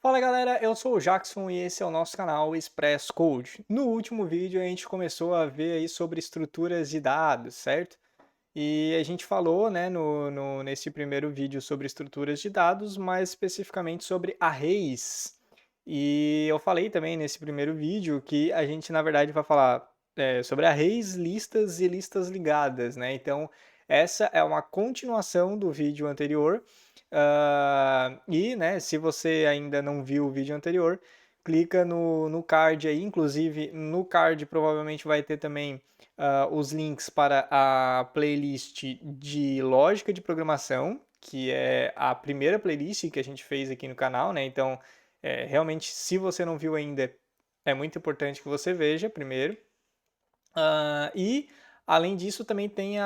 Fala galera, eu sou o Jackson e esse é o nosso canal Express Code. No último vídeo a gente começou a ver aí sobre estruturas de dados, certo? E a gente falou, né, nesse primeiro vídeo sobre estruturas de dados, mais especificamente sobre arrays. E eu falei também nesse primeiro vídeo que a gente, na verdade, vai falar sobre arrays, listas e listas ligadas, né? Então, essa é uma continuação do vídeo anterior. E, né, se você ainda não viu o vídeo anterior, clica no card aí. Inclusive, no card provavelmente vai ter também os links para a playlist de lógica de programação, que é a primeira playlist que a gente fez aqui no canal, né? Então, realmente, se você não viu ainda, é muito importante que você veja primeiro. E, além disso, também tem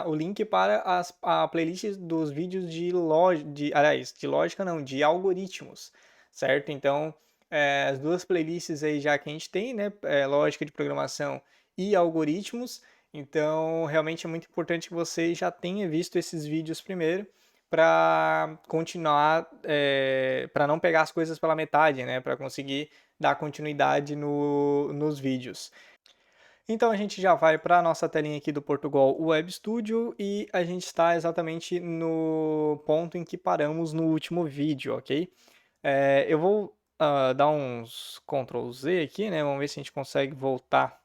o link para a playlist dos vídeos de lógica não, de algoritmos, certo? Então, as duas playlists aí já que a gente tem, né? Lógica de programação e algoritmos. Então, realmente é muito importante que você já tenha visto esses vídeos primeiro para continuar, para não pegar as coisas pela metade, né? Para conseguir dar continuidade nos vídeos. Então a gente já vai para a nossa telinha aqui do Portugal Web Studio e a gente está exatamente no ponto em que paramos no último vídeo, ok? Eu vou dar uns Ctrl Z aqui, né? Vamos ver se a gente consegue voltar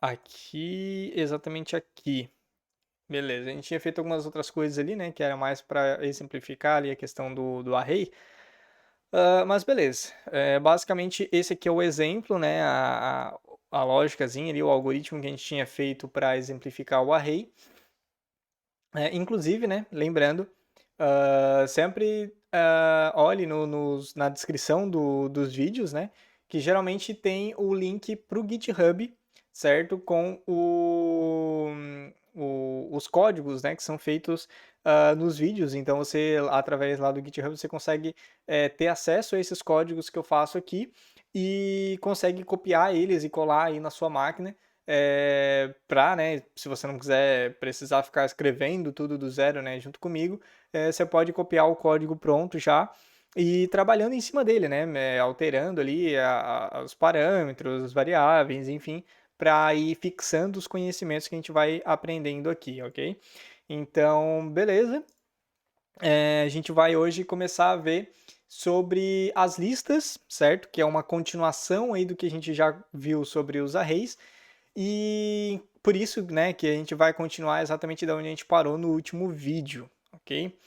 aqui, exatamente aqui. Beleza, a gente tinha feito algumas outras coisas ali, né? Que era mais para exemplificar ali a questão do array. Mas beleza, basicamente esse aqui é o exemplo, né, a lógicazinha ali, o algoritmo que a gente tinha feito para exemplificar o array. Inclusive, né, lembrando, sempre olhe na descrição dos vídeos, né, que geralmente tem o link para o GitHub, certo, com os códigos, né, que são feitos nos vídeos. Então você, através lá do GitHub, você consegue ter acesso a esses códigos que eu faço aqui e consegue copiar eles e colar aí na sua máquina para, né, se você não quiser precisar ficar escrevendo tudo do zero, né, junto comigo, você pode copiar o código pronto já e ir trabalhando em cima dele, né, alterando ali os parâmetros, as variáveis, enfim, para ir fixando os conhecimentos que a gente vai aprendendo aqui, ok? Então, beleza. A gente vai hoje começar a ver sobre as listas, certo? Que é uma continuação aí do que a gente já viu sobre os arrays. E por isso, né, que a gente vai continuar exatamente da onde a gente parou no último vídeo, ok?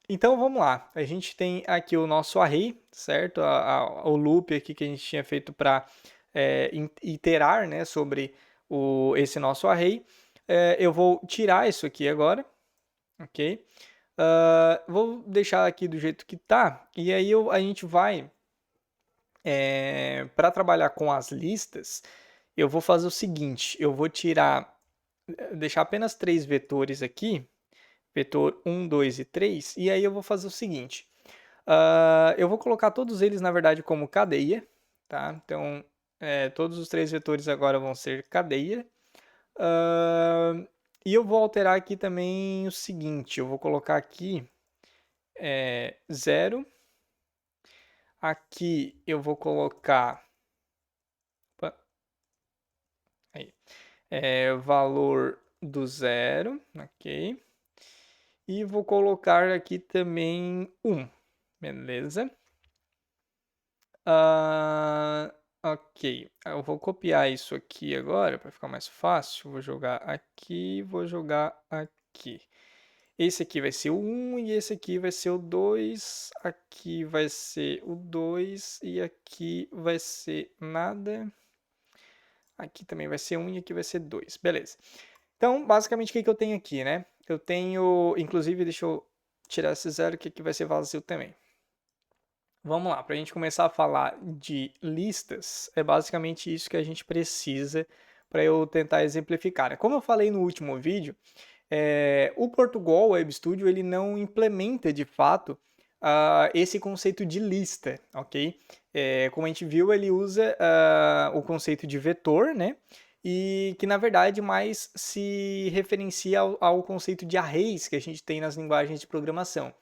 Então vamos lá. A gente tem aqui o nosso array, certo? O loop aqui que a gente tinha feito para iterar, né, sobre esse nosso array. Eu vou tirar isso aqui agora, ok? Vou deixar aqui do jeito que tá. E aí a gente vai, para trabalhar com as listas, eu vou fazer o seguinte, eu vou deixar apenas três vetores aqui, vetor 1, 2 e 3, e aí eu vou fazer o seguinte, eu vou colocar todos eles, na verdade, como cadeia, tá? Então, todos os três vetores agora vão ser cadeia, e eu vou alterar aqui também o seguinte, eu vou colocar aqui 0, aqui eu vou colocar opa, aí, valor do zero, ok? E vou colocar aqui também 1, beleza? Ok, eu vou copiar isso aqui agora para ficar mais fácil. Vou jogar aqui, vou jogar aqui. Esse aqui vai ser o 1 e esse aqui vai ser o 2. Aqui vai ser o 2 e aqui vai ser nada. Aqui também vai ser 1 e aqui vai ser 2. Beleza. Então, basicamente, o que eu tenho aqui, né? Eu tenho, inclusive, deixa eu tirar esse zero que aqui vai ser vazio também. Vamos lá, para a gente começar a falar de listas, é basicamente isso que a gente precisa para eu tentar exemplificar. Como eu falei no último vídeo, o Portugal Web Studio ele não implementa de fato esse conceito de lista, ok? Como a gente viu, ele usa o conceito de vetor, né? E que na verdade mais se referencia ao conceito de arrays que a gente tem nas linguagens de programação.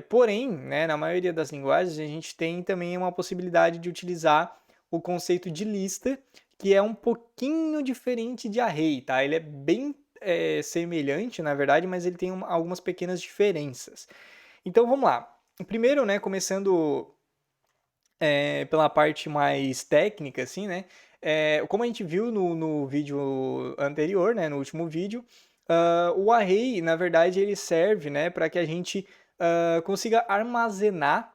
Porém, né, na maioria das linguagens, a gente tem também uma possibilidade de utilizar o conceito de lista, que é um pouquinho diferente de array, tá? Ele é bem semelhante, na verdade, mas ele tem algumas pequenas diferenças. Então, vamos lá. Primeiro, né, começando pela parte mais técnica, assim, né? Como a gente viu no vídeo anterior, né, no último vídeo, o array, na verdade, ele serve, né, para que a gente consiga armazenar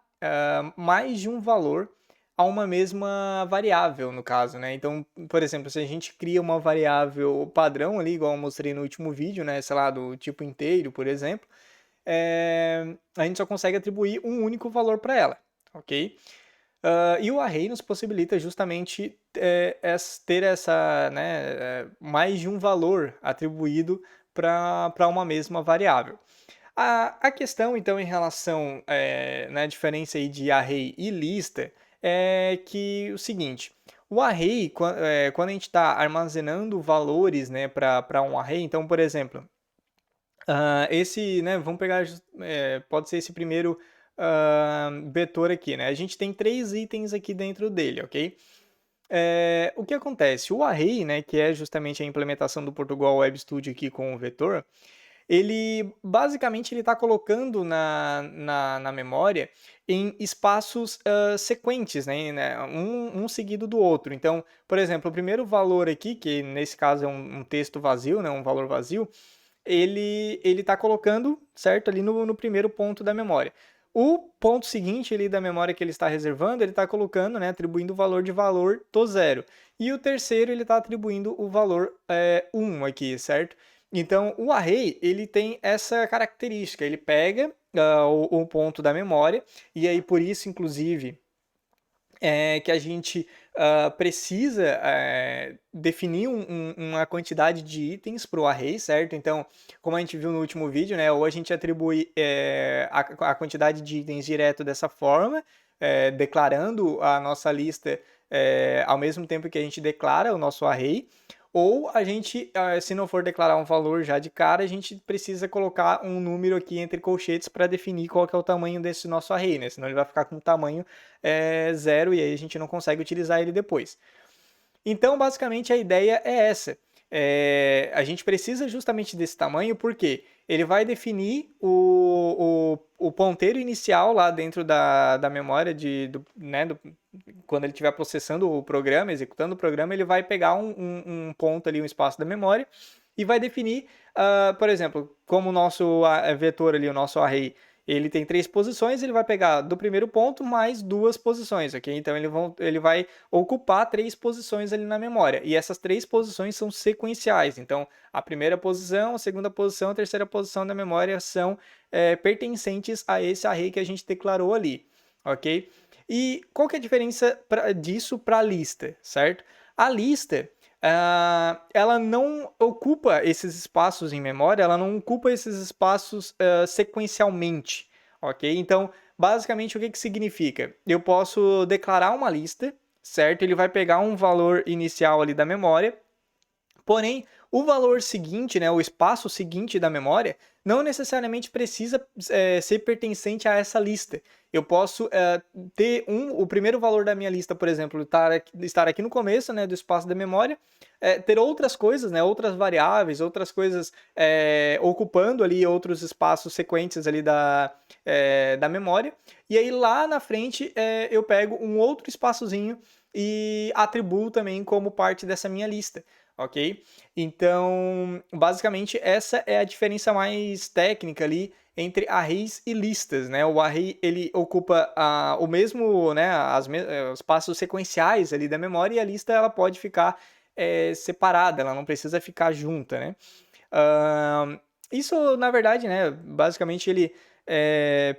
mais de um valor a uma mesma variável, no caso, né? Então, por exemplo, se a gente cria uma variável padrão ali, igual eu mostrei no último vídeo, né, sei lá, do tipo inteiro, por exemplo, a gente só consegue atribuir um único valor para ela, ok? E o array nos possibilita justamente ter essa, né, mais de um valor atribuído para uma mesma variável. A questão, então, em relação na diferença aí de array e lista é que o seguinte, o array, quando a gente está armazenando valores, né, para um array, então, por exemplo, esse, né, vamos pegar, pode ser esse primeiro vetor aqui, né? A gente tem 3 itens aqui dentro dele, ok? O que acontece? O array, né, que é justamente a implementação do Portugal Web Studio aqui com o vetor, ele basicamente ele está colocando na memória em espaços sequentes, né, um seguido do outro. Então, por exemplo, o primeiro valor aqui, que nesse caso é um texto vazio, né, um valor vazio, ele está colocando, certo, ali no primeiro ponto da memória. O ponto seguinte ali da memória que ele está reservando, ele está colocando, né, atribuindo o valor de valor do zero. E o terceiro, ele está atribuindo o valor 1 aqui, certo? Então, o array, ele tem essa característica, ele pega o ponto da memória, e aí por isso, inclusive, que a gente precisa definir uma quantidade de itens para o array, certo? Então, como a gente viu no último vídeo, né, ou a gente atribui a quantidade de itens direto dessa forma, declarando a nossa lista ao mesmo tempo que a gente declara o nosso array, ou a gente, se não for declarar um valor já de cara, a gente precisa colocar um número aqui entre colchetes para definir qual que é o tamanho desse nosso array, né? Senão ele vai ficar com um tamanho zero e aí a gente não consegue utilizar ele depois. Então, basicamente, a ideia é essa. A gente precisa justamente desse tamanho porque ele vai definir o ponteiro inicial lá dentro da memória né, quando ele estiver processando o programa, executando o programa, ele vai pegar um ponto ali, um espaço da memória e vai definir, por exemplo, como o nosso vetor ali, o nosso array, ele tem 3 posições, ele vai pegar do primeiro ponto mais 2 posições, ok? Então ele vai ocupar 3 posições ali na memória. E essas 3 posições são sequenciais. Então, a primeira posição, a segunda posição, a terceira posição da memória são pertencentes a esse array que a gente declarou ali, ok? E qual que é a diferença disso para a lista, certo? A lista, ela não ocupa esses espaços em memória, ela não ocupa esses espaços sequencialmente, ok? Então, basicamente, o que que significa? Eu posso declarar uma lista, certo? Ele vai pegar um valor inicial ali da memória, porém, o valor seguinte, né, o espaço seguinte da memória, não necessariamente precisa ser pertencente a essa lista. Eu posso ter o primeiro valor da minha lista, por exemplo, estar aqui no começo, né, do espaço da memória, ter outras coisas, né, outras variáveis, outras coisas ocupando ali outros espaços sequentes ali da memória, e aí lá na frente eu pego um outro espaçozinho e atribuo também como parte dessa minha lista, ok? Então, basicamente, essa é a diferença mais técnica ali entre arrays e listas, né? O array, ele ocupa o mesmo, né, os passos sequenciais ali da memória e a lista, ela pode ficar separada, ela não precisa ficar junta, né? Isso, na verdade, né, basicamente ele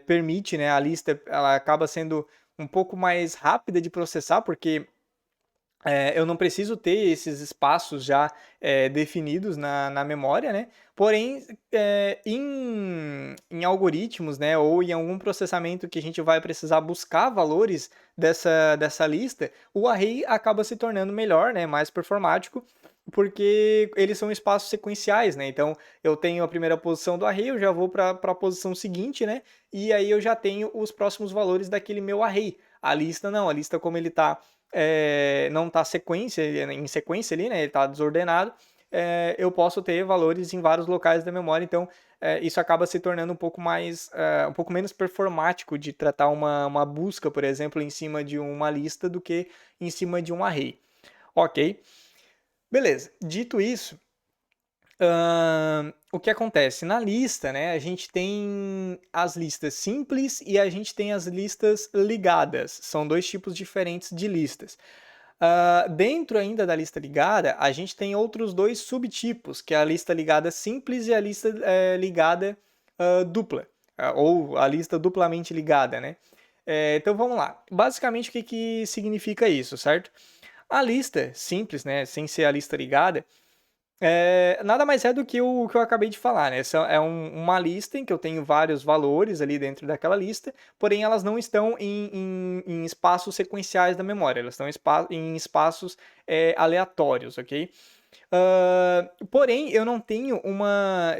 permite, né, a lista, ela acaba sendo um pouco mais rápida de processar, porque eu não preciso ter esses espaços já definidos na memória, né? Porém, em algoritmos, né, ou em algum processamento que a gente vai precisar buscar valores dessa lista, o array acaba se tornando melhor, né, mais performático, porque eles são espaços sequenciais, né? Então, eu tenho a primeira posição do array, eu já vou para a posição seguinte, né? E aí eu já tenho os próximos valores daquele meu array. A lista não, a lista como ele tá, não está em sequência ali, né? Ele está desordenado. Eu posso ter valores em vários locais da memória, então isso acaba se tornando um pouco mais, um pouco menos performático de tratar uma busca, por exemplo, em cima de uma lista do que em cima de um array. Ok? Beleza. Dito isso, o que acontece? Na lista, né, a gente tem as listas simples e a gente tem as listas ligadas. São dois tipos diferentes de listas. Dentro ainda da lista ligada, a gente tem outros dois subtipos, que é a lista ligada simples e a lista ligada dupla, ou a lista duplamente ligada, né? Então vamos lá. Basicamente, o que, que significa isso, certo? A lista simples, né, sem ser a lista ligada, nada mais é do que o que eu acabei de falar, né? Essa é uma lista em que eu tenho vários valores ali dentro daquela lista, porém elas não estão em espaços sequenciais da memória, elas estão em espaços aleatórios, ok? Porém, eu não tenho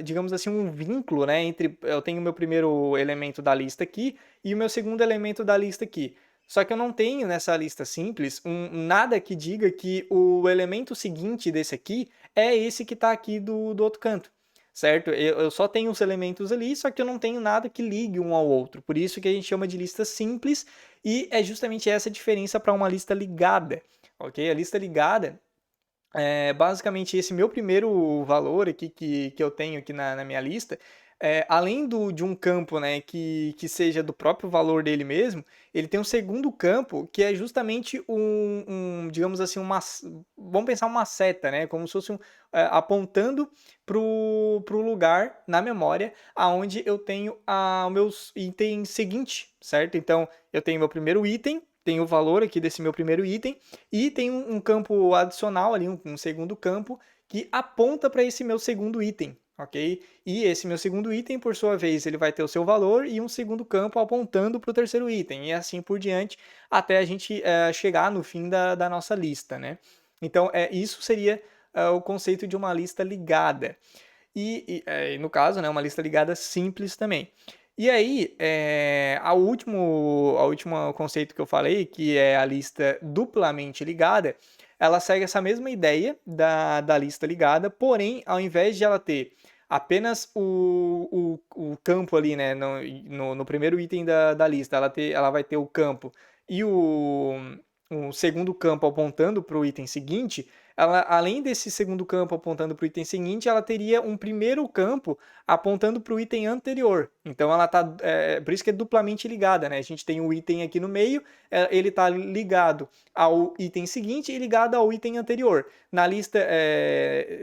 digamos assim, um vínculo, né, entre eu tenho o meu primeiro elemento da lista aqui e o meu segundo elemento da lista aqui. Só que eu não tenho nessa lista simples nada que diga que o elemento seguinte desse aqui é esse que está aqui do outro canto, certo? Eu só tenho os elementos ali, só que eu não tenho nada que ligue um ao outro. Por isso que a gente chama de lista simples e é justamente essa a diferença para uma lista ligada, ok? A lista ligada basicamente esse meu primeiro valor aqui que eu tenho aqui na minha lista, além de um campo, né, que seja do próprio valor dele mesmo, ele tem um segundo campo que é justamente digamos assim, vamos pensar uma seta, né, como se fosse apontando pro lugar na memória aonde eu tenho o meu item seguinte, certo? Então, eu tenho meu primeiro item, tem o valor aqui desse meu primeiro item, e tem um campo adicional ali, um segundo campo, que aponta para esse meu segundo item, ok? E esse meu segundo item, por sua vez, ele vai ter o seu valor e um segundo campo apontando para o terceiro item, e assim por diante, até a gente chegar no fim da nossa lista, né? Então, isso seria o conceito de uma lista ligada. E no caso, né, uma lista ligada simples também. E aí, a última conceito que eu falei, que é a lista duplamente ligada, ela segue essa mesma ideia da lista ligada, porém, ao invés de ela ter apenas o campo ali, né, no primeiro item da lista, ela vai ter o campo e o segundo campo apontando para o item seguinte, ela, além desse segundo campo apontando para o item seguinte, ela teria um primeiro campo apontando para o item anterior. Então ela tá, por isso que é duplamente ligada, né? A gente tem um item aqui no meio, ele está ligado ao item seguinte e ligado ao item anterior. Na lista,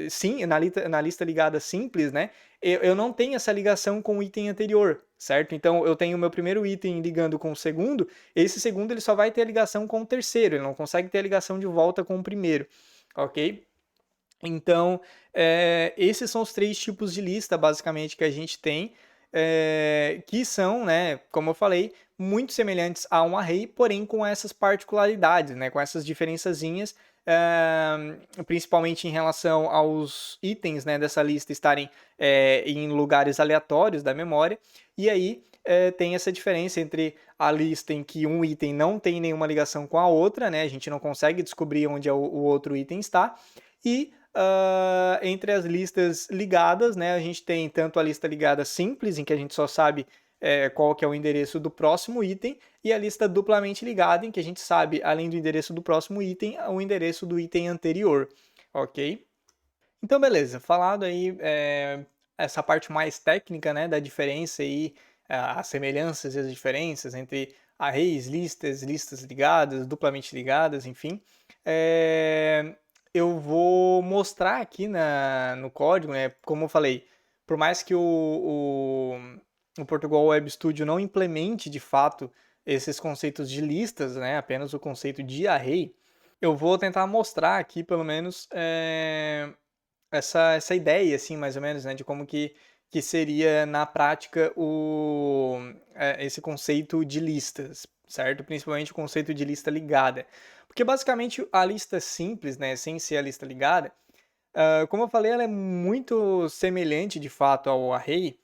sim, na lista ligada simples, né? Eu não tenho essa ligação com o item anterior, certo? Então eu tenho o meu primeiro item ligando com o segundo, esse segundo ele só vai ter a ligação com o terceiro, ele não consegue ter a ligação de volta com o primeiro, ok? Então, esses são os três tipos de lista, basicamente, que a gente tem, que são, né, como eu falei, muito semelhantes a um array, porém com essas particularidades, né, com essas diferençazinhas, principalmente em relação aos itens, né, dessa lista estarem em lugares aleatórios da memória, e aí tem essa diferença entre a lista em que um item não tem nenhuma ligação com a outra, né, a gente não consegue descobrir onde o outro item está, e entre as listas ligadas, né, a gente tem tanto a lista ligada simples, em que a gente só sabe qual que é o endereço do próximo item, e a lista duplamente ligada, em que a gente sabe, além do endereço do próximo item, o endereço do item anterior, ok? Então, beleza, falado aí essa parte mais técnica, né, da diferença aí, as semelhanças e as diferenças entre arrays, listas ligadas, duplamente ligadas, enfim. Eu vou mostrar aqui no código, né, como eu falei, por mais que o Portugal Web Studio não implemente de fato esses conceitos de listas, né, apenas o conceito de array, eu vou tentar mostrar aqui, pelo menos, essa ideia, assim, mais ou menos, né, de como que seria na prática esse conceito de listas, certo? Principalmente o conceito de lista ligada. Porque basicamente a lista simples, né, sem ser a lista ligada, Como eu falei, ela é muito semelhante de fato ao array.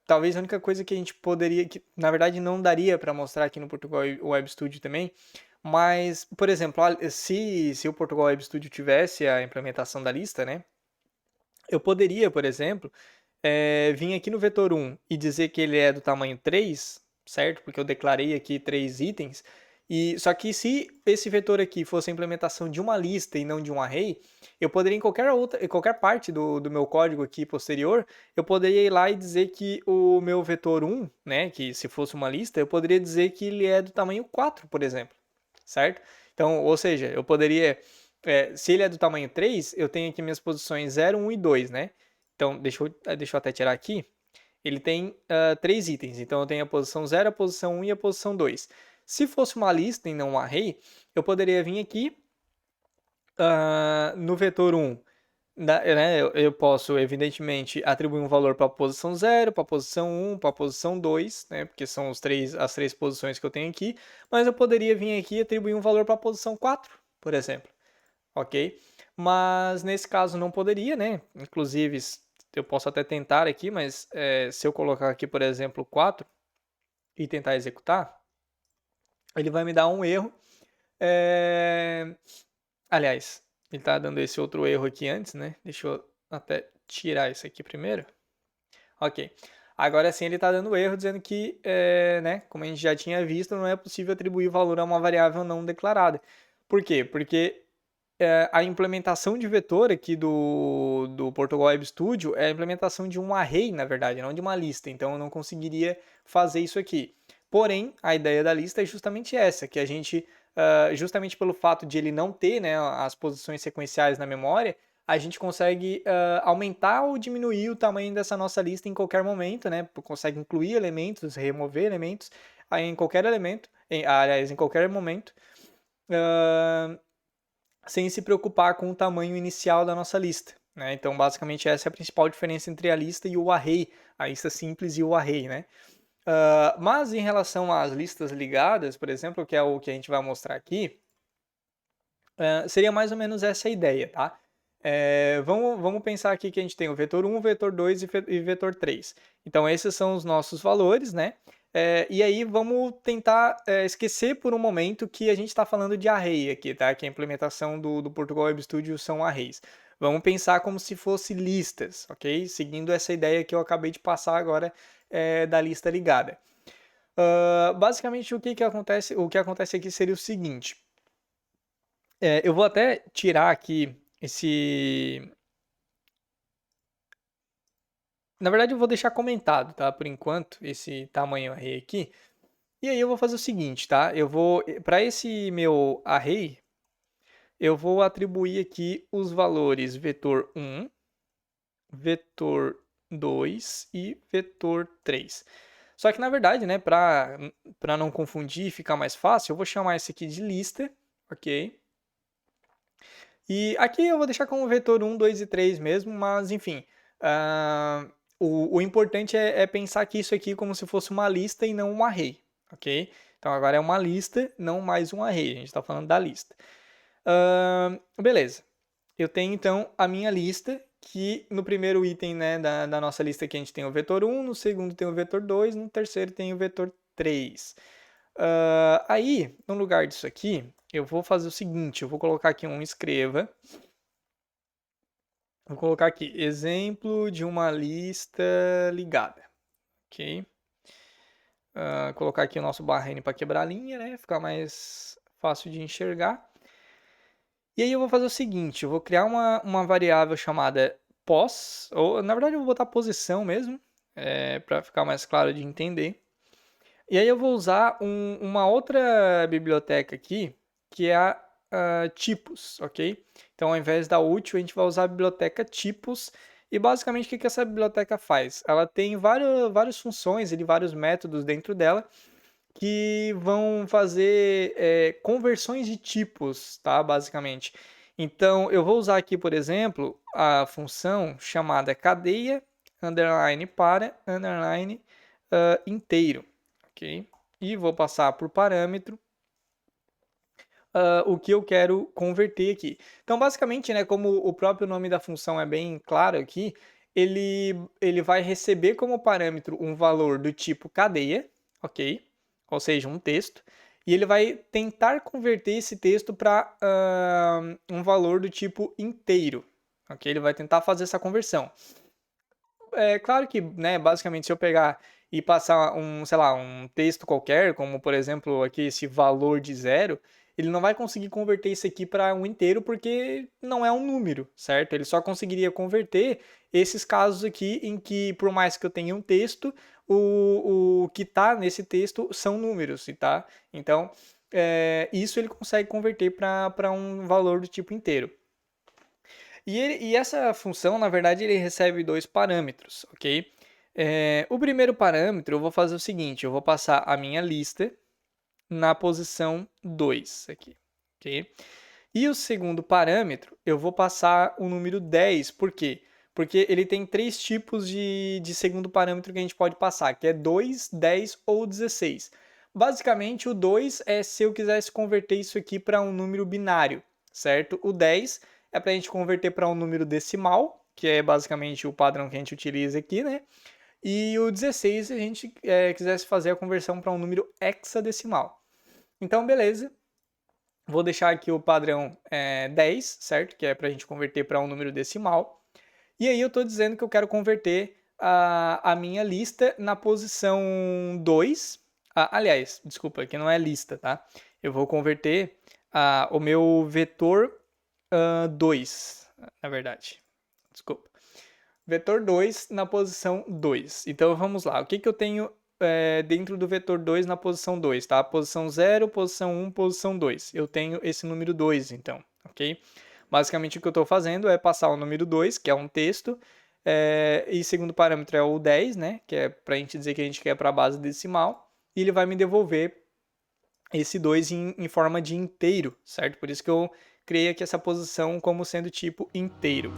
Talvez a única coisa que a gente poderia, que na verdade não daria para mostrar aqui no Portugal Web Studio também, mas, por exemplo, se o Portugal Web Studio tivesse a implementação da lista, né, eu poderia, por exemplo, vir aqui no vetor 1 e dizer que ele é do tamanho 3, certo? Porque eu declarei aqui 3 itens. Só que se esse vetor aqui fosse a implementação de uma lista e não de um array, eu poderia em qualquer parte do meu código aqui posterior, eu poderia ir lá e dizer que o meu vetor 1, né, que se fosse uma lista, eu poderia dizer que ele é do tamanho 4, por exemplo, certo? Então, ou seja, eu poderia, se ele é do tamanho 3, eu tenho aqui minhas posições 0, 1 e 2, né? Então, deixa eu até tirar aqui. Ele tem 3 itens. Então, eu tenho a posição 0, a posição 1 e a posição 2. Se fosse uma lista e não um array, eu poderia vir aqui no vetor 1. Né, eu posso, evidentemente, atribuir um valor para a posição 0, para a posição 1, para a posição 2, né, porque são as três posições que eu tenho aqui. Mas eu poderia vir aqui e atribuir um valor para a posição 4, por exemplo. Ok? Mas nesse caso não poderia, né? Inclusive, eu posso até tentar aqui, mas se eu colocar aqui, por exemplo, 4 e tentar executar, ele vai me dar um erro. Aliás, ele está dando esse outro erro aqui antes, né? Deixa eu até tirar isso aqui primeiro. Ok. Agora sim ele está dando erro, dizendo que, né, como a gente já tinha visto, não é possível atribuir valor a uma variável não declarada. Por quê? Porque a implementação de vetor aqui do Portugal Web Studio é a implementação de um array, na verdade, não de uma lista. Então eu não conseguiria fazer isso aqui. Porém, a ideia da lista é justamente essa, que a gente, justamente pelo fato de ele não ter, né, as posições sequenciais na memória, a gente consegue aumentar ou diminuir o tamanho dessa nossa lista em qualquer momento, né? Consegue incluir elementos, remover elementos em qualquer elemento, aliás, em qualquer momento. Sem se preocupar com o tamanho inicial da nossa lista. Né? Então, basicamente, essa é a principal diferença entre a lista e o array, a lista simples e o array. Né? Mas em relação às listas ligadas, por exemplo, que é o que a gente vai mostrar aqui, seria mais ou menos essa a ideia. Tá? Vamos pensar aqui que a gente tem o vetor 1, o vetor 2 e vetor 3. Então, esses são os nossos valores, né? E aí vamos tentar esquecer por um momento que a gente está falando de array aqui, tá? Que a implementação do Portugal Web Studio são arrays. Vamos pensar como se fosse listas, ok? Seguindo essa ideia que eu acabei de passar agora da lista ligada. Basicamente, o que acontece aqui seria o seguinte. Eu vou até tirar aqui esse... Na verdade, eu vou deixar comentado, tá? Por enquanto, esse tamanho array aqui. E aí eu vou fazer o seguinte, tá? Para esse meu array, eu vou atribuir aqui os valores vetor 1, vetor 2 e vetor 3. Só que na verdade, né, para não confundir e ficar mais fácil, eu vou chamar esse aqui de lista, ok? E aqui eu vou deixar como vetor 1, 2 e 3 mesmo, mas enfim, o importante é pensar que isso aqui como se fosse uma lista e não um array, ok? Então agora é uma lista, não mais um array, a gente está falando da lista. Beleza, eu tenho então a minha lista, que no primeiro item, né, da nossa lista aqui a gente tem o vetor 1, no segundo tem o vetor 2, no terceiro tem o vetor 3. Aí, no lugar disso aqui, eu vou fazer o seguinte, eu vou colocar aqui um escreva. Vou colocar aqui, exemplo de uma lista ligada, ok? Colocar aqui o nosso barra N para quebrar a linha, né? Ficar mais fácil de enxergar. E aí eu vou fazer o seguinte, eu vou criar uma variável chamada pos, ou na verdade eu vou botar posição mesmo, para ficar mais claro de entender. E aí eu vou usar uma outra biblioteca aqui, que é a tipos, ok? Então, ao invés da útil, a gente vai usar a biblioteca tipos. E basicamente, o que essa biblioteca faz? Ela tem várias funções, vários métodos dentro dela, que vão fazer conversões de tipos, tá? Basicamente. Então, eu vou usar aqui, por exemplo, a função chamada cadeia, underline para, underline inteiro, ok? E vou passar por parâmetro o que eu quero converter aqui. Então, basicamente, né, como o próprio nome da função é bem claro aqui, ele vai receber como parâmetro um valor do tipo cadeia, ok? Ou seja, um texto, e ele vai tentar converter esse texto para um valor do tipo inteiro, ok? Ele vai tentar fazer essa conversão. É claro que, né, basicamente, se eu pegar e passar sei lá, um texto qualquer, como por exemplo aqui esse valor de zero, ele não vai conseguir converter isso aqui para um inteiro porque não é um número, certo? Ele só conseguiria converter esses casos aqui em que, por mais que eu tenha um texto, o que está nesse texto são números, tá? Então, isso ele consegue converter para um valor do tipo inteiro. E essa função, na verdade, ele recebe dois parâmetros, ok? O primeiro parâmetro, eu vou fazer o seguinte, eu vou passar a minha lista na posição 2 aqui, ok? E o segundo parâmetro, eu vou passar o número 10, por quê? Porque ele tem três tipos de segundo parâmetro que a gente pode passar, que é 2, 10 ou 16. Basicamente, o 2 é se eu quisesse converter isso aqui para um número binário, certo? O 10 é para a gente converter para um número decimal, que é basicamente o padrão que a gente utiliza aqui, né? E o 16 se a gente quisesse fazer a conversão para um número hexadecimal. Então, beleza. Vou deixar aqui o padrão 10, certo? Que é para a gente converter para um número decimal. E aí eu estou dizendo que eu quero converter a minha lista na posição 2. Aliás, desculpa, que não é lista, tá? Eu vou converter o meu vetor 2, na verdade. Desculpa. Vetor 2 na posição 2. Então vamos lá. O que eu tenho dentro do vetor 2 na posição 2, tá? Posição 0, posição 1, posição 2. Eu tenho esse número 2, então, ok? Basicamente o que eu estou fazendo é passar o número 2, que é um texto, e segundo parâmetro é o 10, né? Que é para a gente dizer que a gente quer para a base decimal, e ele vai me devolver esse 2 em forma de inteiro, certo? Por isso que eu criei aqui essa posição como sendo tipo inteiro.